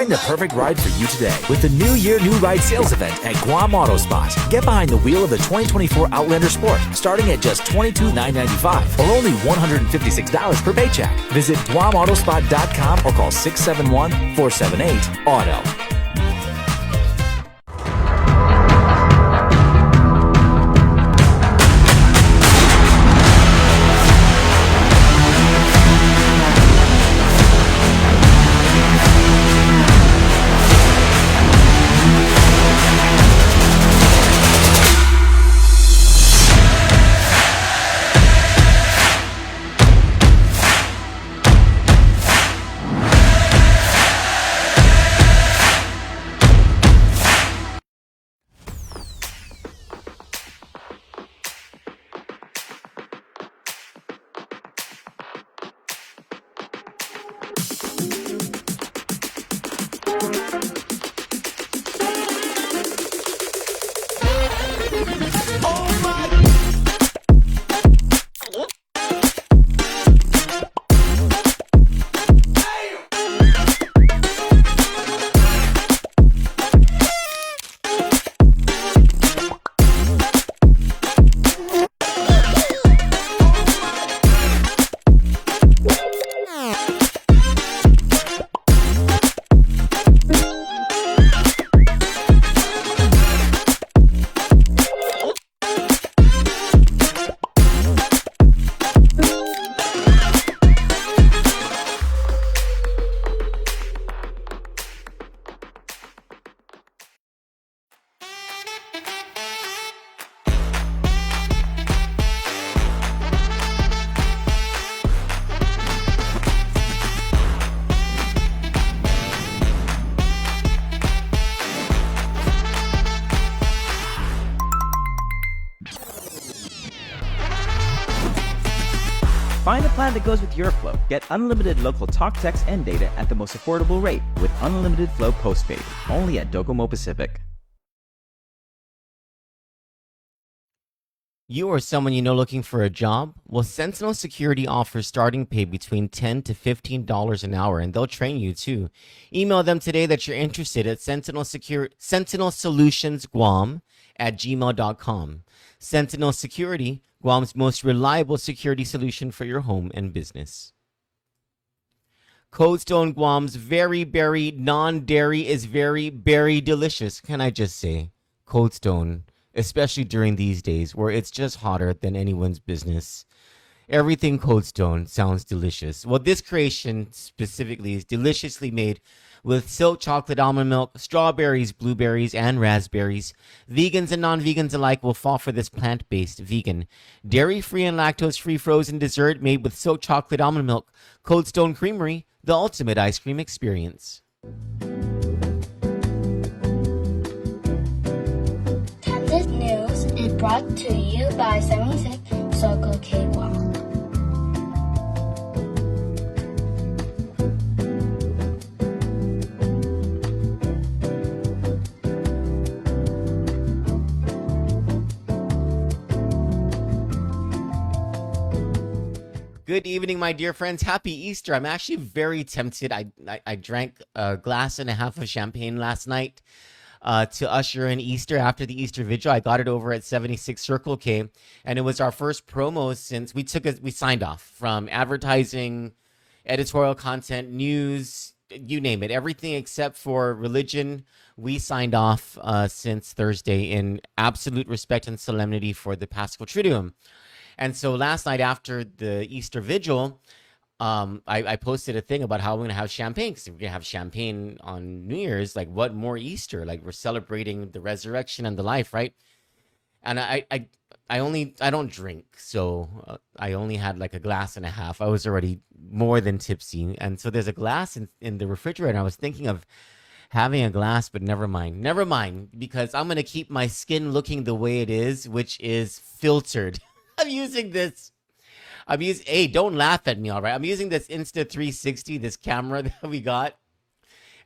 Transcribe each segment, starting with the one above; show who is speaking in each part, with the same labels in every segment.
Speaker 1: Find the perfect ride for you today with the New Year New Ride sales event at Guam Auto Spot. Get behind the wheel of the 2024 Outlander Sport starting at just $22,995 or only $156 per paycheck. Visit GuamAutospot.com or call 671-478-AUTO.
Speaker 2: Find a plan that goes with your flow. Get unlimited local talk, text, and data at the most affordable rate with Unlimited Flow Postpaid, only at Docomo Pacific.
Speaker 3: You or someone you know looking for a job? Well, Sentinel Security offers starting pay between $10 to $15 an hour, and they'll train you too. Email them today that you're interested at Sentinel Solutions Guam at gmail.com. Sentinel Security, Guam's most reliable security solution for your home and business. Cold Stone Guam's very berry non-dairy is very berry delicious. Can I just say, Cold Stone, especially during these days where it's just hotter than anyone's business. Everything Cold Stone sounds delicious. Well, this creation specifically is deliciously made with silk chocolate almond milk, strawberries, blueberries, and raspberries. Vegans and non-vegans alike will fall for this plant-based, vegan, dairy-free and lactose-free frozen dessert made with silk chocolate almond milk. Cold Stone Creamery, the ultimate ice cream experience.
Speaker 4: Kandit News is brought to you by 76 Circle K Guam.
Speaker 3: Good evening, my dear friends. Happy Easter. I'm actually very tempted. I drank a glass and a half of champagne last night to usher in Easter after the Easter Vigil. I got it over at 76 Circle K, and it was our first promo since we signed off from advertising, editorial content, news, you name it, everything except for religion. We signed off since Thursday in absolute respect and solemnity for the Paschal Triduum. And so last night after the Easter Vigil, I posted a thing about how we're going to have champagne, because we're going to have champagne on New Year's. Like, what more Easter? Like, we're celebrating the resurrection and the life, right? And I don't drink, so I only had like a glass and a half. I was already more than tipsy. And so there's a glass in the refrigerator. I was thinking of having a glass, but never mind, because I'm going to keep my skin looking the way it is, which is filtered. I'm using this. Hey, don't laugh at me, all right? I'm using this Insta360, this camera that we got,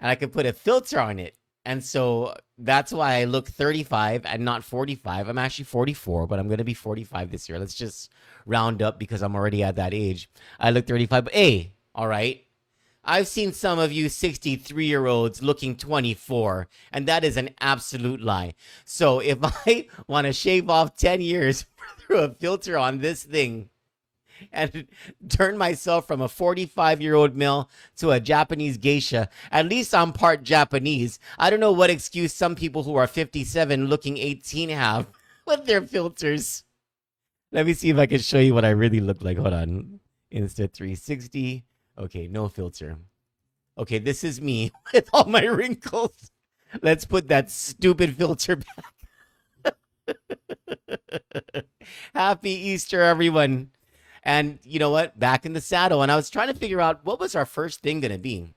Speaker 3: and I could put a filter on it. And so that's why I look 35 and not 45. I'm actually 44, but I'm going to be 45 this year. Let's just round up because I'm already at that age. I look 35, but hey, all right. I've seen some of you 63-year-olds looking 24, and that is an absolute lie. So if I want to shave off 10 years through a filter on this thing and turn myself from a 45-year-old male to a Japanese geisha, at least I'm part Japanese. I don't know what excuse some people who are 57 looking 18 have with their filters. Let me see if I can show you what I really look like. Hold on. Insta 360. Okay, no filter. Okay, this is me with all my wrinkles. Let's put that stupid filter back. Happy Easter, everyone. And you know what? Back in the saddle. And I was trying to figure out what was our first thing going to be.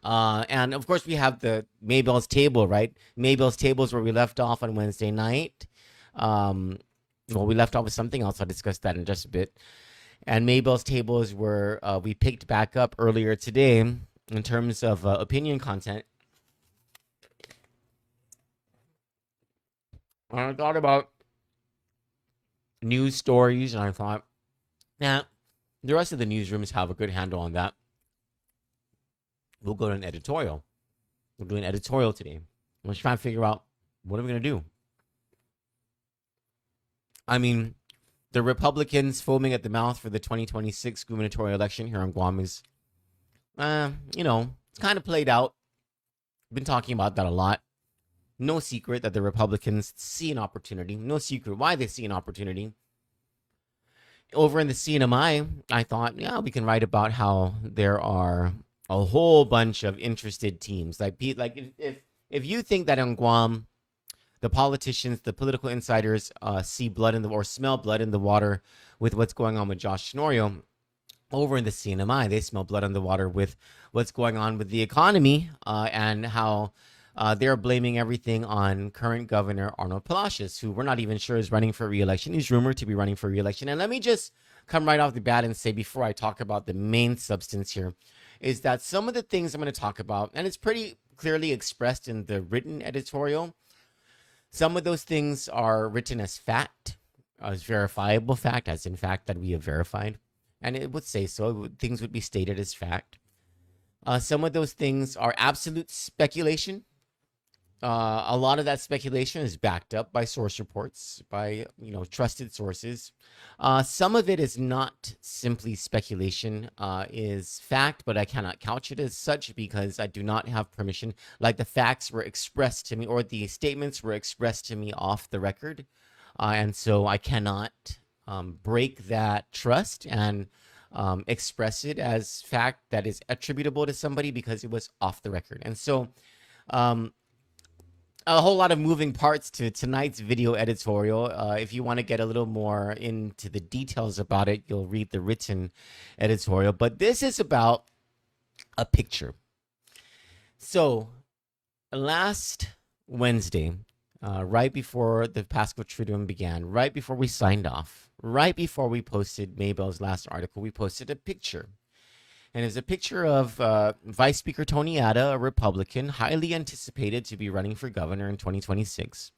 Speaker 3: And of course, we have the Maybell's table, right? Maybell's table is where we left off on Wednesday night. Well, we left off with something else. I'll discuss that in just a bit. And Maybell's table is where we picked back up earlier today in terms of opinion content. And I thought about news stories, and I thought, nah, the rest of the newsrooms have a good handle on that. We'll go to an editorial. We'll do an editorial today. Let's try and figure out what are we going to do. I mean, the Republicans foaming at the mouth for the 2026 gubernatorial election here in Guam is, it's kind of played out. Been talking about that a lot. No secret that the Republicans see an opportunity. No secret why they see an opportunity. Over in the CNMI, I thought, yeah, we can write about how there are a whole bunch of interested teams. Like if you think that in Guam, the politicians, the political insiders see blood in the or smell blood in the water with what's going on with Josh Tenorio, over in the CNMI, they smell blood in the water with what's going on with the economy and how they're blaming everything on current Governor Arnold Palacios, who we're not even sure is running for re-election. He's rumored to be running for re-election. And let me just come right off the bat and say, before I talk about the main substance here, is that some of the things I'm going to talk about, and it's pretty clearly expressed in the written editorial, some of those things are written as fact, as verifiable fact, as in fact that we have verified. And it would say so. Things would be stated as fact. Some of those things are absolute speculation. A lot of that speculation is backed up by source reports, by trusted sources. Some of it is not simply speculation, is fact, but I cannot couch it as such because I do not have permission. Like the facts were expressed to me, or the statements were expressed to me off the record, and so I cannot break that trust and express it as fact that is attributable to somebody because it was off the record. And so a whole lot of moving parts to tonight's video editorial. If you want to get a little more into the details about it, you'll read the written editorial. But this is about a picture. So last Wednesday, right before the Pasco Triduum began, right before we signed off, right before we posted Maybell's last article, we posted a picture. And it's a picture of Vice Speaker Tony Ada, a Republican, highly anticipated to be running for governor in 2026,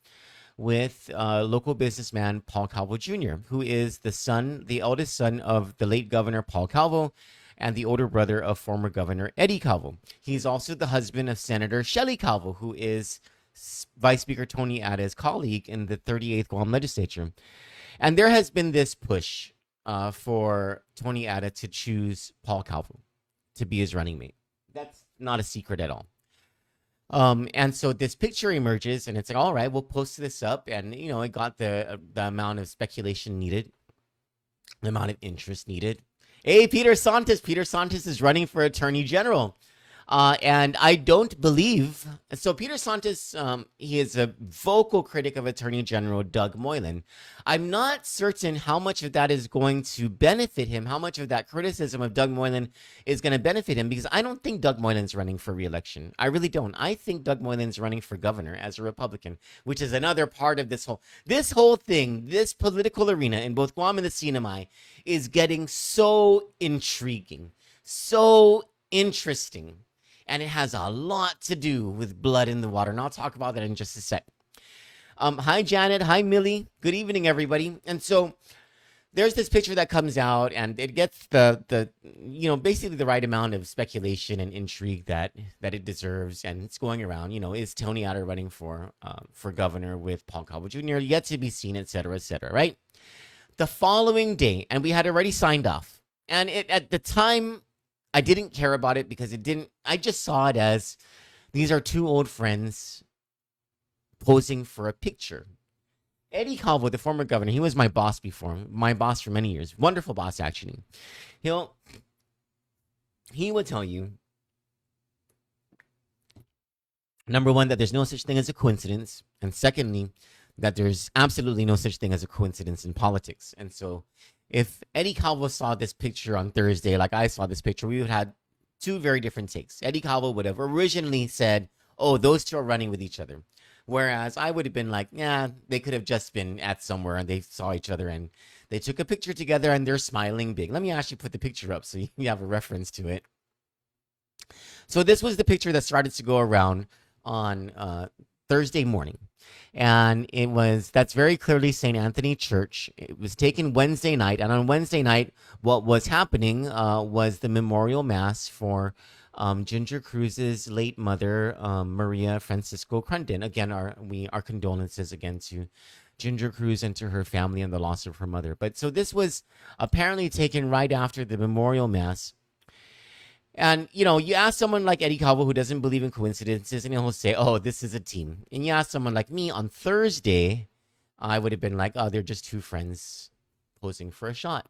Speaker 3: with local businessman Paul Calvo Jr., who is the eldest son of the late Governor Paul Calvo and the older brother of former Governor Eddie Calvo. He's also the husband of Senator Shelley Calvo, who is Vice Speaker Tony Ada's colleague in the 38th Guam legislature. And there has been this push for Tony Ada to choose Paul Calvo to be his running mate. That's not a secret at all. And so this picture emerges, and it's like, all right, we'll post this up, and it got the amount of speculation needed, the amount of interest needed. Hey, Peter Santos is running for Attorney General. And I don't believe, so Peter Santos, he is a vocal critic of Attorney General Doug Moylan. I'm not certain how much of that is going to benefit him, how much of that criticism of Doug Moylan is going to benefit him, because I don't think Doug Moylan's running for re-election. I really don't. I think Doug Moylan's running for governor as a Republican, which is another part of this whole thing, this political arena in both Guam and the CNMI is getting so intriguing, so interesting. And it has a lot to do with blood in the water. And I'll talk about that in just a sec. Hi, Janet. Hi, Millie. Good evening, everybody. And so there's this picture that comes out, and it gets the basically the right amount of speculation and intrigue that it deserves, and it's going around. Is Tony Ada running for governor with Paul Calvo Jr. Yet to be seen, et cetera, right? The following day, and we had already signed off, and at the time, I didn't care about it because it didn't. I just saw it as these are two old friends posing for a picture. Eddie Calvo, the former governor, he was my boss for many years. Wonderful boss, actually. He would tell you, number one, that there's no such thing as a coincidence. And secondly, that there's absolutely no such thing as a coincidence in politics. And so if Eddie Calvo saw this picture on Thursday, like I saw this picture, we would have had two very different takes. Eddie Calvo would have originally said, oh, those two are running with each other. Whereas I would have been like, yeah, they could have just been at somewhere and they saw each other and they took a picture together and they're smiling big. Let me actually put the picture up so you have a reference to it. So this was the picture that started to go around on Thursday morning. And that's very clearly St. Anthony Church. It was taken Wednesday night. And on Wednesday night, what was happening was the memorial mass for Ginger Cruz's late mother, Maria Francisco Crundon. Again, our condolences again to Ginger Cruz and to her family and the loss of her mother. But so this was apparently taken right after the memorial mass. And, you ask someone like Eddie Calvo who doesn't believe in coincidences, and he'll say, oh, this is a team. And you ask someone like me on Thursday, I would have been like, oh, they're just two friends posing for a shot.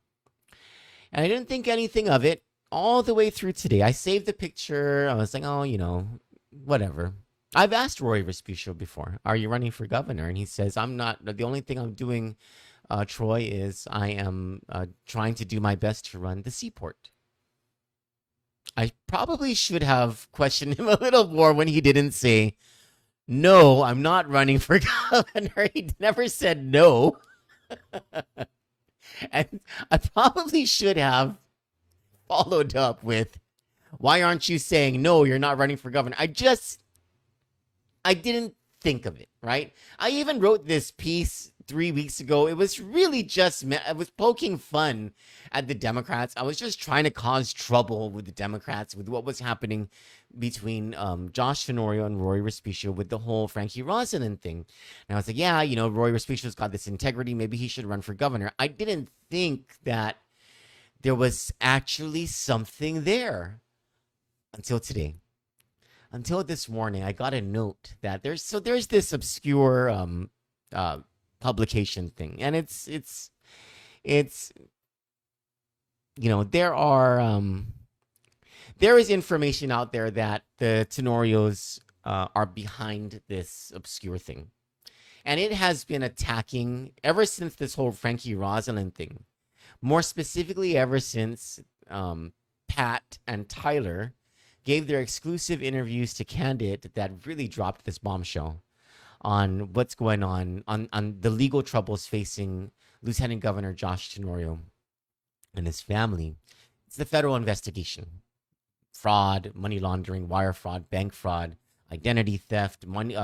Speaker 3: And I didn't think anything of it all the way through today. I saved the picture. I was like, oh, whatever. I've asked Rory Respicio before, are you running for governor? And he says, I'm not. The only thing I'm doing, Troy, is I am trying to do my best to run the seaport. I probably should have questioned him a little more when he didn't say, no, I'm not running for governor. He never said no. And I probably should have followed up with, why aren't you saying, no, you're not running for governor? I didn't think of it, right? I even wrote this piece 3 weeks ago. It was really I was poking fun at the Democrats. I was just trying to cause trouble with the Democrats with what was happening between Josh Tenorio and Rory Respicio with the whole Frankie Rosalind thing. And I was like, yeah, Rory Respicio's got this integrity. Maybe he should run for governor. I didn't think that there was actually something there until today. Until this morning, I got a note that there's this obscure publication thing, and it's there is information out there that the Tenorios are behind this obscure thing, and it has been attacking ever since this whole Frankie Rosalind thing. More specifically, ever since Pat and Tyler gave their exclusive interviews to Kandit that really dropped this bombshell on what's going on the legal troubles facing Lieutenant Governor Josh Tenorio and his family. It's the federal investigation. Fraud, money laundering, wire fraud, bank fraud, identity theft, money.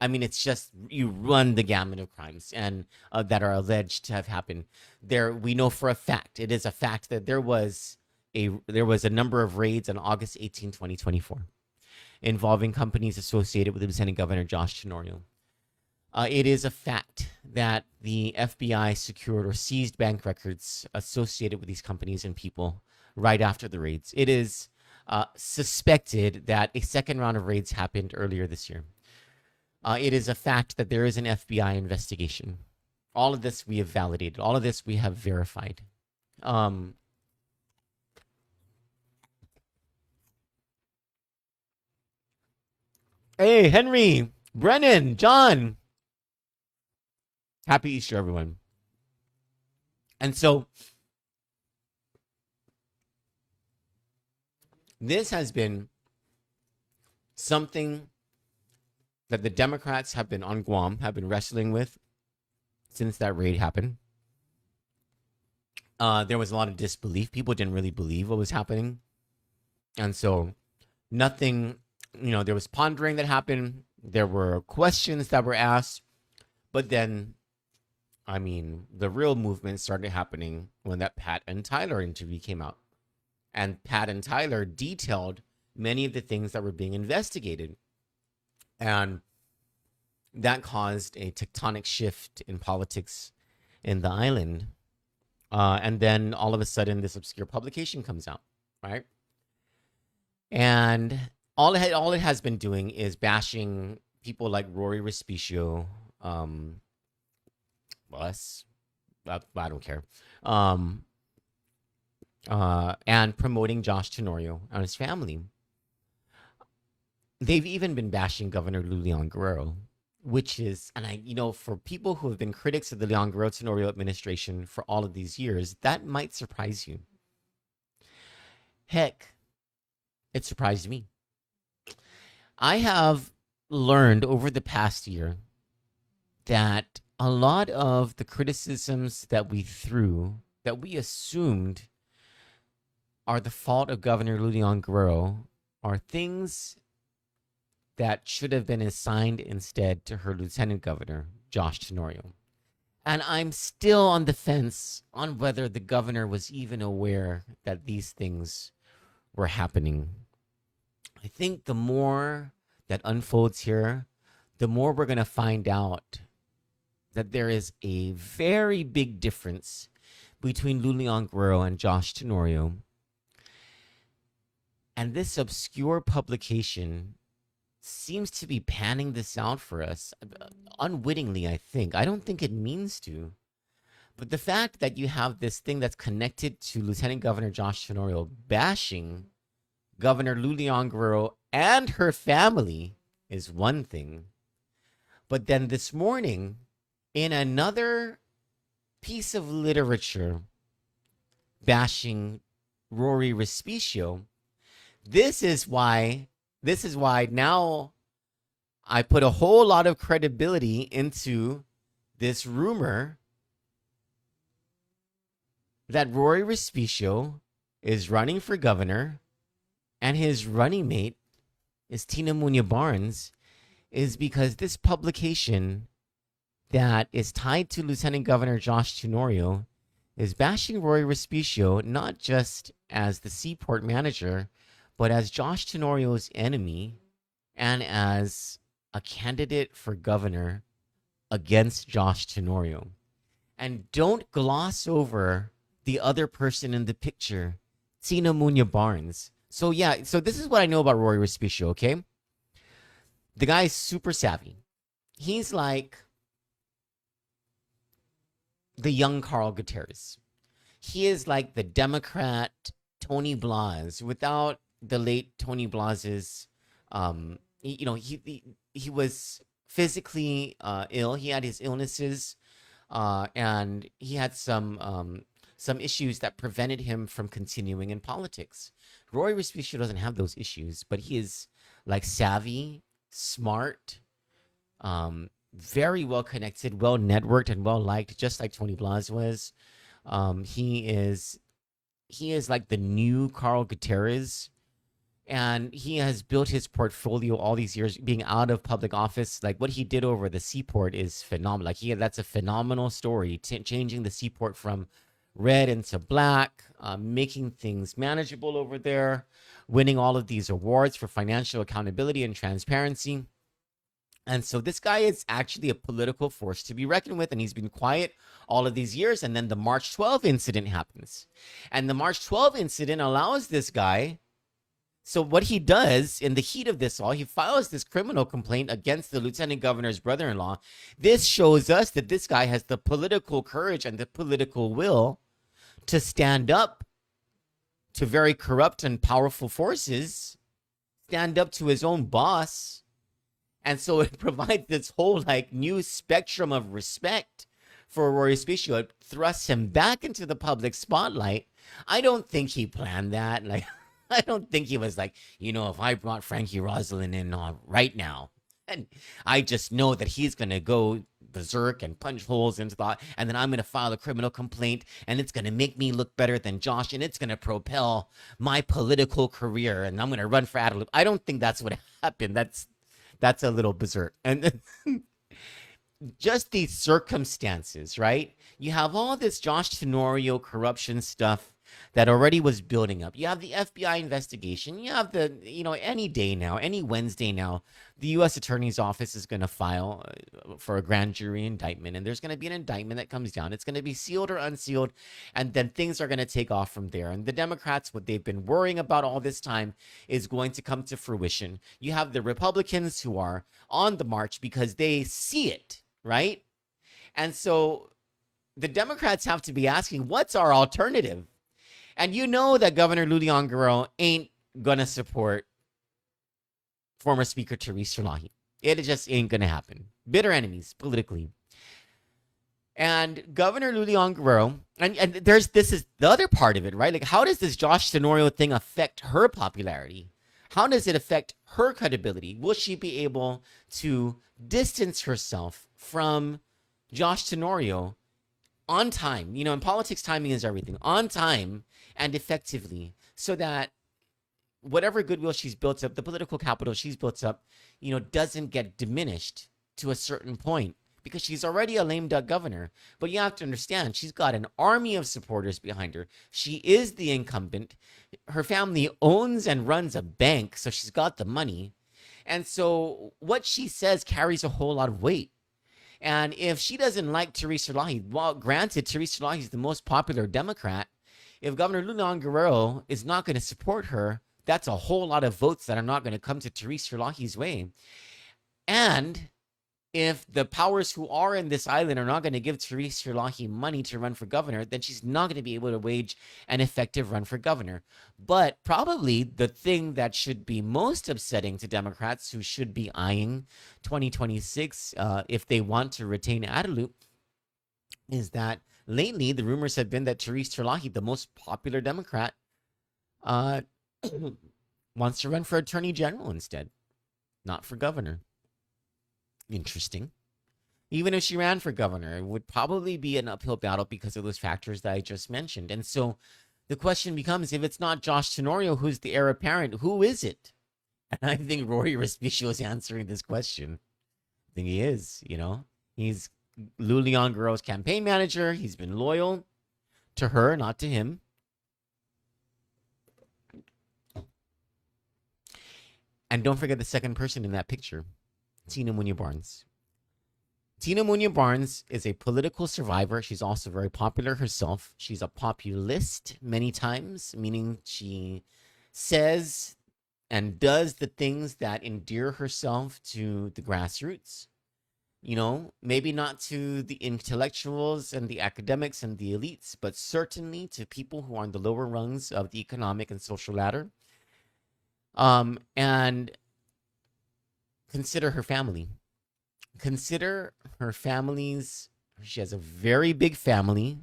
Speaker 3: It's just, you run the gamut of crimes and that are alleged to have happened. We know for a fact, it is a fact that there was a number of raids on August 18, 2024, involving companies associated with Lieutenant Governor Josh Tenorio. It is a fact that the FBI secured or seized bank records associated with these companies and people right after the raids. It is suspected that a second round of raids happened earlier this year. It is a fact that there is an FBI investigation. All of this we have validated. All of this we have verified. Hey, Henry, Brennan, John. Happy Easter, everyone. And so this has been something that the Democrats have been on Guam, have been wrestling with since that raid happened. There was a lot of disbelief. People didn't really believe what was happening. And so nothing, there was pondering that happened. There were questions that were asked. But then I mean, the real movement started happening when that Pat and Tyler interview came out. And Pat and Tyler detailed many of the things that were being investigated. And that caused a tectonic shift in politics in the island. And then all of a sudden, this obscure publication comes out, right? And all it has been doing is bashing people like Rory Respicio, us, I don't care, and promoting Josh Tenorio and his family. They've even been bashing Governor Lou Leon Guerrero, which is, and for people who have been critics of the Leon Guerrero Tenorio administration for all of these years, that might surprise you. Heck, it surprised me. I have learned over the past year that a lot of the criticisms that we assumed are the fault of Governor Lou Leon Guerrero are things that should have been assigned instead to her lieutenant governor, Josh Tenorio. And I'm still on the fence on whether the governor was even aware that these things were happening. I think the more that unfolds here, the more we're going to find out that there is a very big difference between Lou Leon Guerrero and Josh Tenorio. And this obscure publication seems to be panning this out for us unwittingly, I think. I don't think it means to. But the fact that you have this thing that's connected to Lieutenant Governor Josh Tenorio bashing Governor Lou Leon Guerrero and her family is one thing. But then this morning, in another piece of literature bashing Rory Respicio, this is why now I put a whole lot of credibility into this rumor that Rory Respicio is running for governor and his running mate is Tina Muñoz Barnes, is because this publication that is tied to Lieutenant Governor Josh Tenorio is bashing Rory Respicio not just as the seaport manager, but as Josh Tenorio's enemy and as a candidate for governor against Josh Tenorio. And don't gloss over the other person in the picture, Tina Muñoz Barnes. So this is what I know about Rory Respicio, okay? The guy is super savvy. He's like the young Carl Gutierrez. He is like the Democrat Tony Blas without the late Tony Blas's, he was physically ill. He had his illnesses, and he had some issues that prevented him from continuing in politics. Rory Respicio doesn't have those issues, but he is like savvy, smart, very well connected, well networked, and well liked, just like Tony Blas was. He is like the new Carl Gutierrez. And he has built his portfolio all these years being out of public office. Like what he did over the seaport is phenomenal. Like that's a phenomenal story, changing the seaport from red into black, making things manageable over there, winning all of these awards for financial accountability and transparency. And so this guy is actually a political force to be reckoned with, and he's been quiet all of these years. And then the March 12 incident happens. And the March 12 incident allows this guy. So what he does in the heat of this all, he files this criminal complaint against the lieutenant governor's brother-in-law. This shows us that this guy has the political courage and the political will to stand up to very corrupt and powerful forces, stand up to his own boss. And so it provides this whole like new spectrum of respect for Rory Respicio. It thrusts him back into the public spotlight. I don't think he planned that. I don't think he was like, if I brought Frankie Rosalind in right now, and I just know that he's going to go berserk and punch holes into the, and then I'm going to file a criminal complaint, and it's going to make me look better than Josh, and it's going to propel my political career, and I'm going to run for Ada-Blas. I don't think that's what happened. That's a little berserk. And just these circumstances, right? You have all this Josh Tenorio corruption stuff that already was building up. You have the FBI investigation. You have the, any day now, any Wednesday now, the U.S. Attorney's Office is going to file for a grand jury indictment, and there's going to be an indictment that comes down. It's going to be sealed or unsealed, and then things are going to take off from there. And the Democrats, what they've been worrying about all this time is going to come to fruition. You have the Republicans who are on the march because they see it, right? And so the Democrats have to be asking, what's our alternative? And you know that Governor Lou Leon Guerrero ain't going to support former Speaker Therese Terlaje. It just ain't going to happen. Bitter enemies politically. And Governor Lou Leon Guerrero, and this is the other part of it, right? Like, how does this Josh Tenorio thing affect her popularity? How does it affect her credibility? Will she be able to distance herself from Josh Tenorio on time? In politics, timing is everything. On time and effectively, so that whatever goodwill she's built up, the political capital she's built up, doesn't get diminished to a certain point, because she's already a lame duck governor. But you have to understand, she's got an army of supporters behind her. She is the incumbent. Her family owns and runs a bank, so she's got the money. And so what she says carries a whole lot of weight. And if she doesn't like Therese Terlaje, well, granted, Therese Terlaje is the most popular Democrat. If Governor Lou Leon Guerrero is not going to support her, that's a whole lot of votes that are not going to come to Therese Terlaje's way. And if the powers who are in this island are not going to give Therese Terlaje money to run for governor, then she's not going to be able to wage an effective run for governor. But probably the thing that should be most upsetting to Democrats who should be eyeing 2026 if they want to retain Ada-Blas is that lately the rumors have been that Therese Terlaje, the most popular Democrat, wants to run for attorney general instead, not for governor. Interesting. Even if she ran for governor, it would probably be an uphill battle because of those factors that I just mentioned. And so the question becomes, if it's not Josh Tenorio, who's the heir apparent, who is it? And I think Rory Respicio is answering this question. I think he is, He's Lou Leon Guerrero's campaign manager. He's been loyal to her, not to him. And don't forget the second person in that picture, Tina Muñoz-Barnes. Tina Muñoz-Barnes is a political survivor. She's also very popular herself. She's a populist many times, meaning she says and does the things that endear herself to the grassroots. Maybe not to the intellectuals and the academics and the elites, but certainly to people who are on the lower rungs of the economic and social ladder. And consider her family. Consider her family's. She has a very big family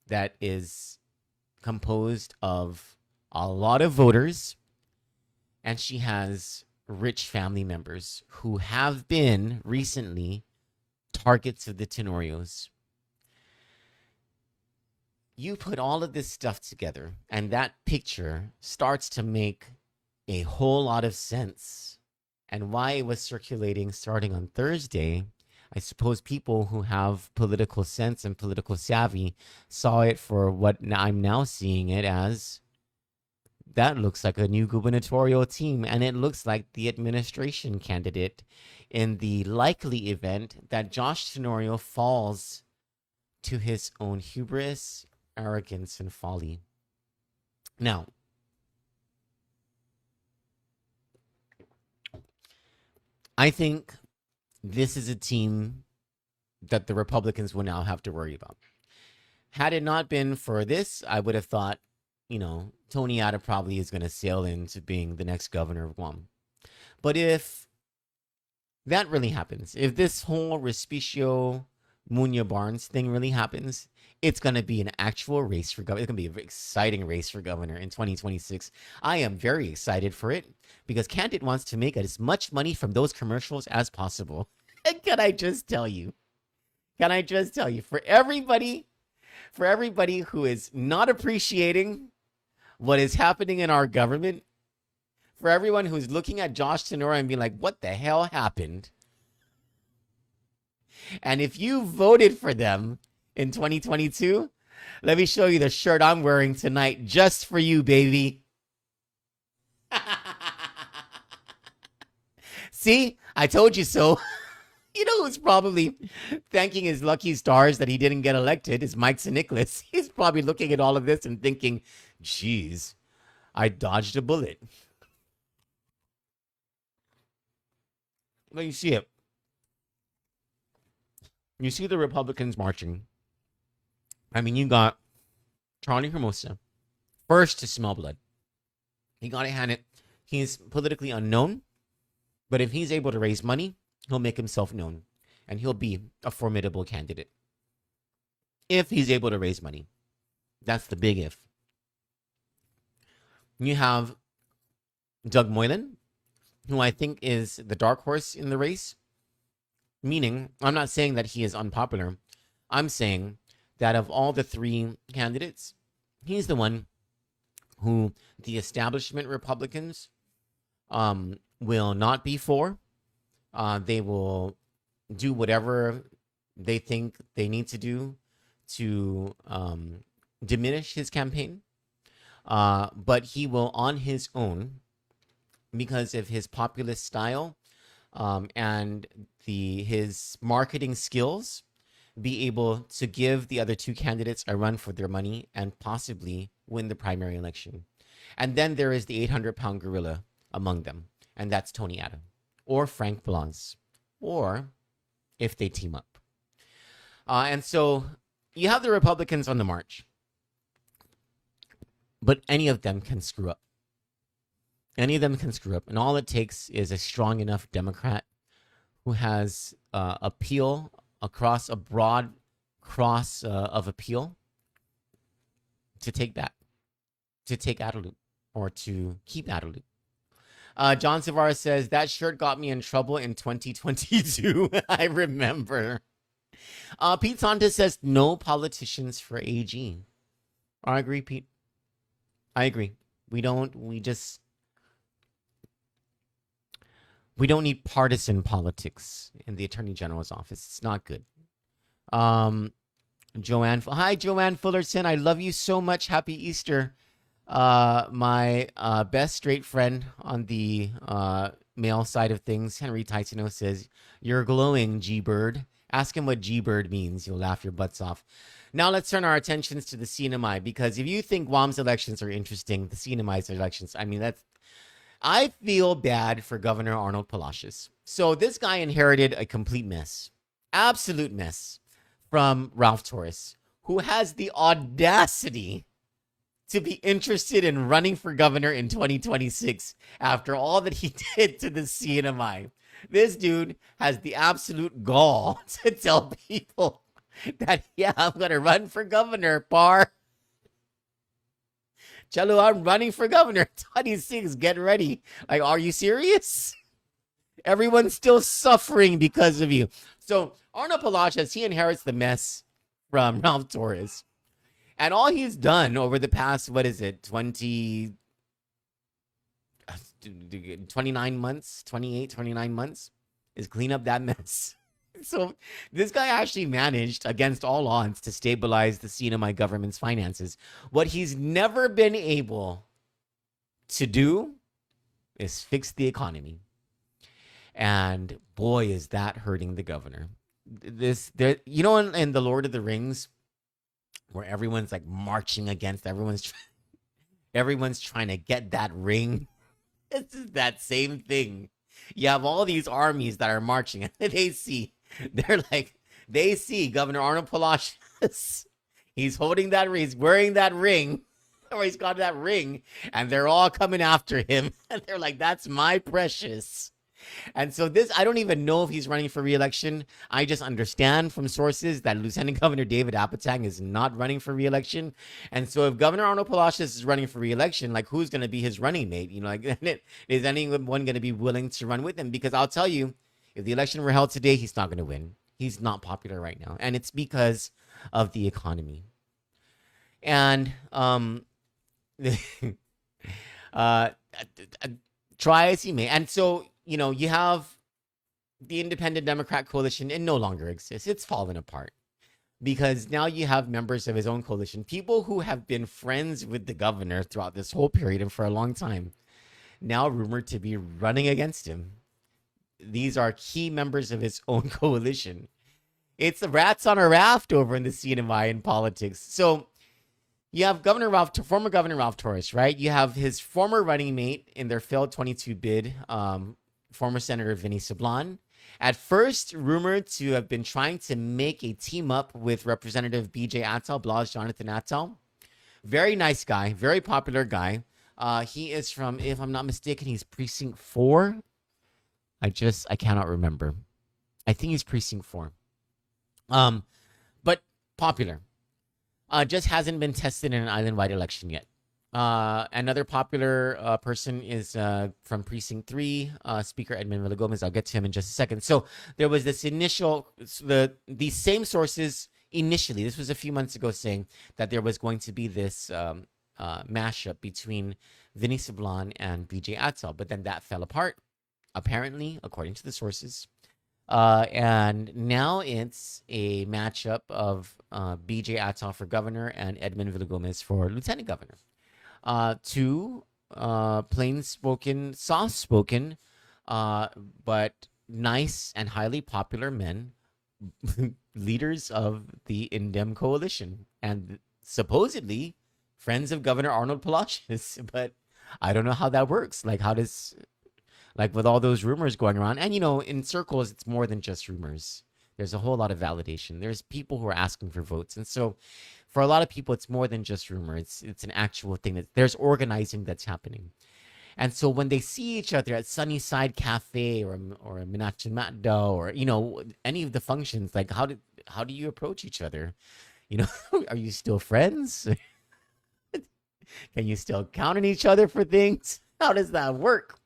Speaker 3: that is composed of a lot of voters, and she has rich family members who have been recently targets of the Tenorios. You put all of this stuff together, and that picture starts to make a whole lot of sense. And why it was circulating starting on Thursday, I suppose people who have political sense and political savvy saw it for what I'm now seeing it as. That looks like a new gubernatorial team, and it looks like the administration candidate in the likely event that Josh Tenorio falls to his own hubris, arrogance, and folly. Now, I think this is a team that the Republicans will now have to worry about. Had it not been for this, I would have thought, Tony Ada probably is going to sail into being the next governor of Guam. But if that really happens, if this whole Respicio Muñoz-Barnes thing really happens, it's going to be an actual race for governor. It's going to be a very exciting race for governor in 2026. I am very excited for it because Kandit wants to make as much money from those commercials as possible. And can I just tell you, for everybody who is not appreciating what is happening in our government, for everyone who's looking at Josh Tenorio and being like, what the hell happened? And if you voted for them in 2022, let me show you the shirt I'm wearing tonight just for you, baby. See, I told you so. You know who's probably thanking his lucky stars that he didn't get elected is Mike Nicholas. He's probably looking at all of this and thinking, geez, I dodged a bullet. Well, you see it. You see the Republicans marching. I mean, you got Charlie Hermosa, first to smell blood. He got to hand it. He's politically unknown, but if he's able to raise money, he'll make himself known, and he'll be a formidable candidate. If he's able to raise money. That's the big if. You have Doug Moylan, who I think is the dark horse in the race. Meaning, I'm not saying that he is unpopular. I'm saying that of all the three candidates, he's the one who the establishment Republicans will not be for. They will do whatever they think they need to do to diminish his campaign. But he will, on his own, because of his populist style and his marketing skills, be able to give the other two candidates a run for their money and possibly win the primary election. And then there is the 800-pound gorilla among them, and that's Tony Ada or Frank Blas, or if they team up. And so you have the Republicans on the march, but any of them can screw up. Any of them can screw up, and all it takes is a strong enough Democrat who has appeal across a broad cross of appeal to take that, to take Ada-Blas, or to keep Ada-Blas. John Savara says, that shirt got me in trouble in 2022. I remember. Pete Santos says, no politicians for AG. I agree, Pete. I agree. We don't need partisan politics in the Attorney General's office. It's not good. Hi, Joanne Fullerton. I love you so much. Happy Easter. My best straight friend on the male side of things, Henry Titano, says, you're glowing, G-Bird. Ask him what G-Bird means. You'll laugh your butts off. Now let's turn our attentions to the CNMI, because if you think Guam's elections are interesting, the CNMI's elections, I mean, I feel bad for Governor Arnold Palacios. So this guy inherited a complete mess, absolute mess, from Ralph Torres, who has the audacity to be interested in running for governor in 2026 after all that he did to the CNMI. This dude has the absolute gall to tell people that, yeah, I'm going to run for governor, par. Chalo, I'm running for governor 26. Get ready. Like, are you serious? Everyone's still suffering because of you. So Arnold Palacios, he inherits the mess from Ralph Torres. And all he's done over the past, 29 months, 29 months, is clean up that mess. So this guy actually managed, against all odds, to stabilize the CNMI government's finances. What he's never been able to do is fix the economy. And boy, is that hurting the governor. In The Lord of the Rings, where everyone's like marching against, everyone's trying to get that ring. It's that same thing. You have all these armies that are marching, and they see Governor Arnold Palacios. He's holding that ring, he's wearing that ring, or he's got that ring, and they're all coming after him. And they're like, that's my precious. And so I don't even know if he's running for re-election. I just understand from sources that Lieutenant Governor David Apatang is not running for re-election. And so if Governor Arnold Palacios is running for re-election, like, who's going to be his running mate? Is anyone going to be willing to run with him? Because I'll tell you, if the election were held today, he's not going to win. He's not popular right now. And it's because of the economy. And try as he may. And so, you have the independent Democrat coalition, it no longer exists. It's fallen apart. Because now you have members of his own coalition, people who have been friends with the governor throughout this whole period and for a long time, now rumored to be running against him. These are key members of his own coalition. It's the rats on a raft over in the CNMI in politics. So you have former Governor Ralph Torres, right? You have his former running mate in their failed 22 bid, former Senator Vinny Sablan. At first, rumored to have been trying to make a team up with Representative BJ Attal, Blas-Jonathan Attal. Very nice guy, very popular guy. He is from, if I'm not mistaken, he's Precinct 4. I cannot remember. I think he's Precinct 4. But popular. Just hasn't been tested in an island-wide election yet. Another popular person is from Precinct 3, Speaker Edmund Villagomez. I'll get to him in just a second. So there was this these same sources initially, this was a few months ago, saying that there was going to be this mashup between Vinny Sablan and BJ Attal, but then that fell apart, apparently, according to the sources. And now it's a matchup of BJ Attal for governor and Edmund Villagomez for lieutenant governor. Two plain-spoken, soft-spoken, but nice and highly popular men, leaders of the Indem coalition, and supposedly friends of Governor Arnold Palacios. But I don't know how that works. Like, how does, like, with all those rumors going around, and in circles, it's more than just rumors. There's a whole lot of validation. There's people who are asking for votes, and so for a lot of people, it's more than just rumor. It's an actual thing. That there's organizing that's happening. And so when they see each other at Sunnyside Cafe or a Minachimado or any of the functions, like how do you approach each other? Are you still friends? Can you still count on each other for things? How does that work?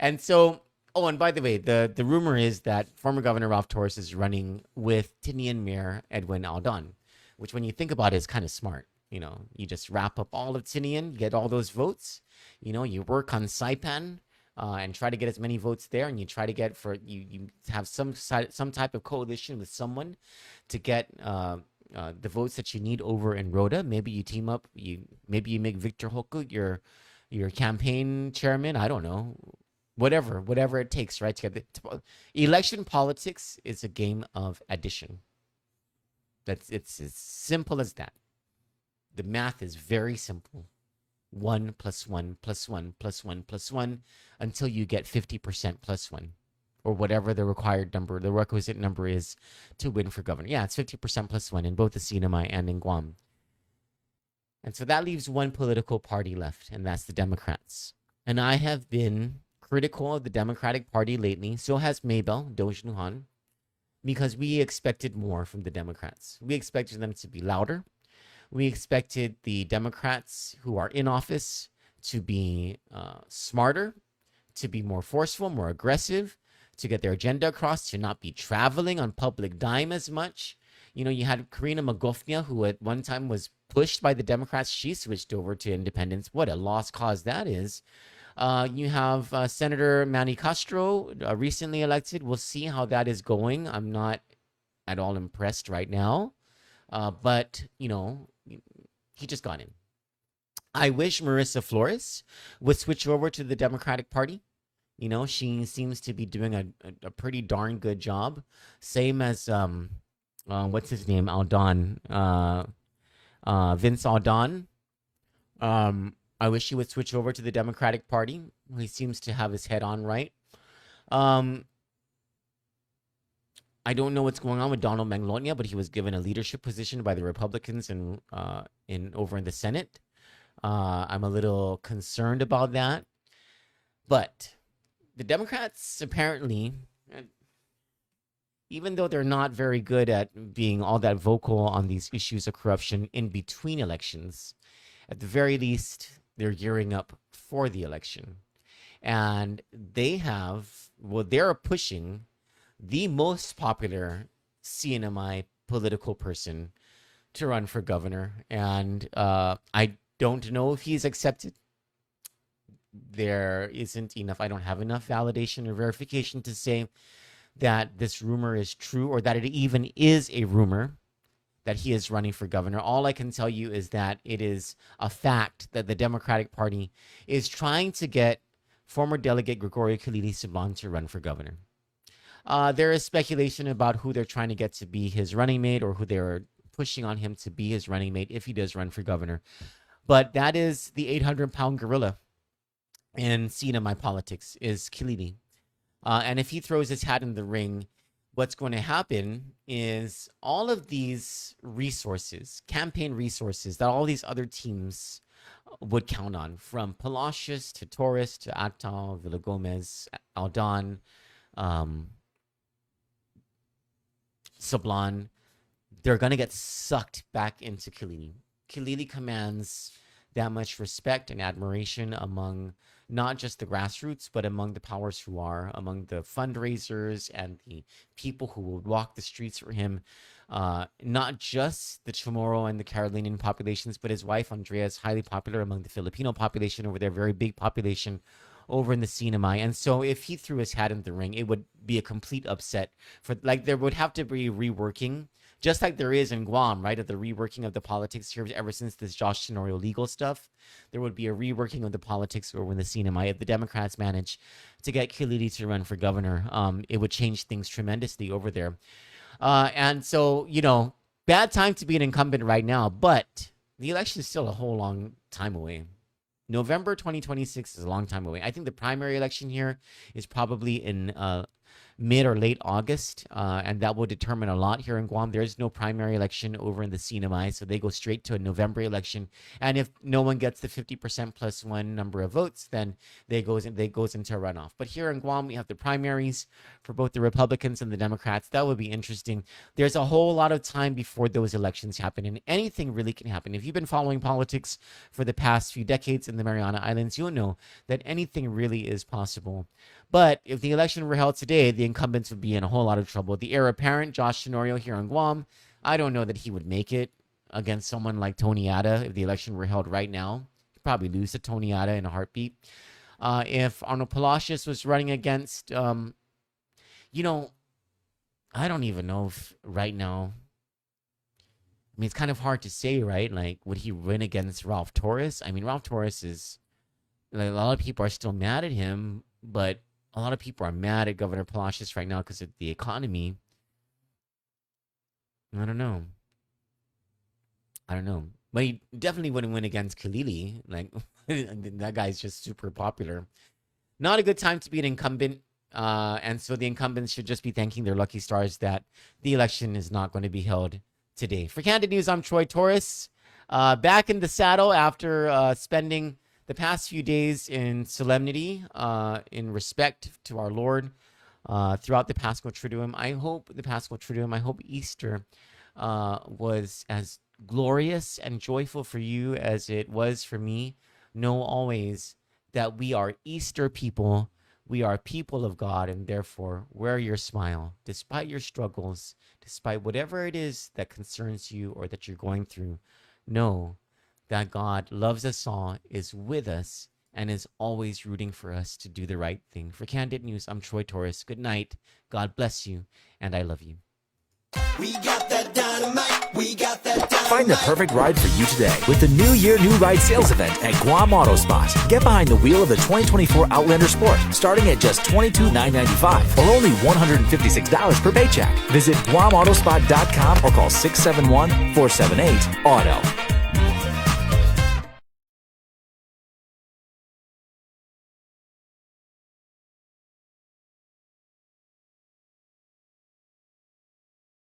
Speaker 3: And so, and by the way, the rumor is that former Governor Ralph Torres is running with Tinian Mayor Edwin Aldon, which when you think about it is kind of smart. You just wrap up all of Tinian, get all those votes. You work on Saipan and try to get as many votes there, and you try to get you have some type of coalition with someone to get the votes that you need over in Rhoda. Maybe you team up. Maybe you make Victor Hoku your campaign chairman. I don't know. Whatever it takes, right? To get election politics is a game of addition. It's as simple as that. The math is very simple. 1 + 1 + 1 + 1 + 1 until you get 50% + 1, or whatever the requisite number is to win for governor. Yeah, it's 50% + 1 in both the CNMI and in Guam. And so that leaves one political party left, and that's the Democrats. And I have been critical of the Democratic Party lately. So has Maybell Dojnuhan, because we expected more from the Democrats. We expected them to be louder. We expected the Democrats who are in office to be smarter, to be more forceful, more aggressive, to get their agenda across, to not be traveling on public dime as much. You had Karina Magofnia, who at one time was pushed by the Democrats. She switched over to independence. What a lost cause that is. You have Senator Manny Castro, recently elected. We'll see how that is going. I'm not at all impressed right now. But, he just got in. I wish Marissa Flores would switch over to the Democratic Party. She seems to be doing a pretty darn good job. Same as, what's his name? Aldon. Vince Aldon. I wish he would switch over to the Democratic Party. He seems to have his head on right. I don't know what's going on with Donald Manglonia, but he was given a leadership position by the Republicans over in the Senate. I'm a little concerned about that. But the Democrats apparently, even though they're not very good at being all that vocal on these issues of corruption in between elections, at the very least, they're gearing up for the election. And they're pushing the most popular CNMI political person to run for governor. And I don't know if he's accepted. There isn't enough. I don't have enough validation or verification to say that this rumor is true or that it even is a rumor that he is running for governor. All I can tell you is that it is a fact that the Democratic Party is trying to get former Delegate Gregorio Kilili Sablan to run for governor. There is speculation about who they're trying to get to be his running mate or who they're pushing on him to be his running mate if he does run for governor. But that is the 800-pound gorilla in CNMI politics, is Kilili. And if he throws his hat in the ring, what's going to happen is all of these resources, campaign resources that all these other teams would count on, from Palacios to Torres to Atal, Villagomez, Aldan, Sablan, they're going to get sucked back into Kilili. Kilili commands that much respect and admiration among not just the grassroots, but among the powers who are, among the fundraisers and the people who would walk the streets for him. Not just the Chamorro and the Carolinian populations, but his wife, Andrea, is highly popular among the Filipino population over there, very big population over in the CNMI. And so if he threw his hat in the ring, it would be a complete upset. There would have to be reworking, just like there is in Guam, right? Of the reworking of the politics here ever since this Joshua Tenorio legal stuff. There would be a reworking of the politics over in the CNMI. If the Democrats manage to get Kilili to run for governor, it would change things tremendously over there. And so, bad time to be an incumbent right now, but the election is still a whole long time away. November 2026 is a long time away. I think the primary election here is probably in mid or late August, and that will determine a lot here in Guam. There is no primary election over in the CNMI, so they go straight to a November election. And if no one gets the 50% plus one number of votes, then they goes into a runoff. But here in Guam, we have the primaries for both the Republicans and the Democrats. That would be interesting. There's a whole lot of time before those elections happen, and anything really can happen. If you've been following politics for the past few decades in the Mariana Islands, you'll know that anything really is possible. But if the election were held today, the incumbents would be in a whole lot of trouble. The heir apparent, Joshua Tenorio here in Guam, I don't know that he would make it against someone like Tony Ada. If the election were held right now, he'd probably lose to Tony Ada in a heartbeat. If Arnold Palacios was running against, I don't even know if right now, I mean, it's kind of hard to say, right? Like, would he win against Ralph Torres? I mean, Ralph Torres is, like, a lot of people are still mad at him, but a lot of people are mad at Governor Palacios right now because of the economy. I don't know. But he definitely wouldn't win against Kilili. Like, that guy's just super popular. Not a good time to be an incumbent. And so the incumbents should just be thanking their lucky stars that the election is not going to be held today. For Kandit News, I'm Troy Torres. Back in the saddle after spending the past few days in solemnity, in respect to our Lord, throughout the Paschal Triduum. I hope Easter was as glorious and joyful for you as it was for me. Know always that we are Easter people. We are people of God, and therefore wear your smile despite your struggles, despite whatever it is that concerns you or that you're going through. Know that God loves us all, is with us, and is always rooting for us to do the right thing. For Kandit News, I'm Troy Torres. Good night. God bless you, and I love you.
Speaker 5: We got that dynamite. We got that dynamite.
Speaker 1: Find the perfect ride for you today with the New Year New Ride sales event at Guam Auto Spot. Get behind the wheel of the 2024 Outlander Sport, starting at just $22,995 or only $156 per paycheck. Visit GuamAutospot.com or call 671-478-AUTO.